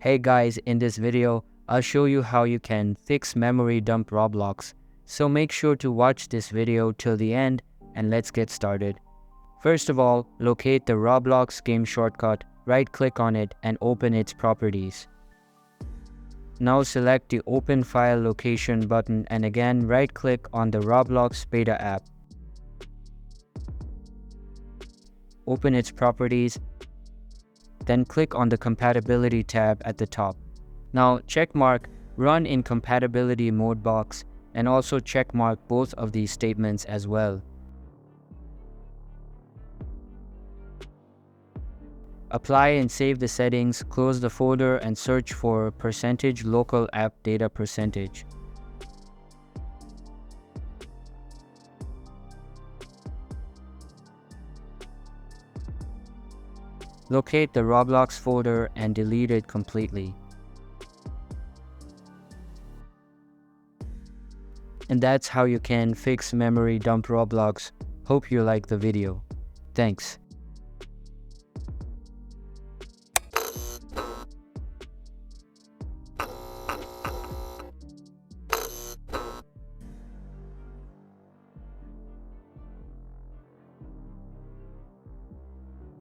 Hey guys, in this video, I'll show you how you can fix memory dump Roblox. So make sure to watch this video till the end and let's get started. First of all, locate the Roblox game shortcut, right-click on it and open its properties. Now select the Open File Location button and again right-click on the Roblox beta app. Open its properties, then click on the Compatibility tab at the top. Now checkmark Run in Compatibility Mode box and also checkmark both of these statements as well. Apply and save the settings, close the folder and search for %local app data %. Locate the Roblox folder and delete it completely. And that's how you can fix memory dump Roblox. Hope you like the video. Thanks.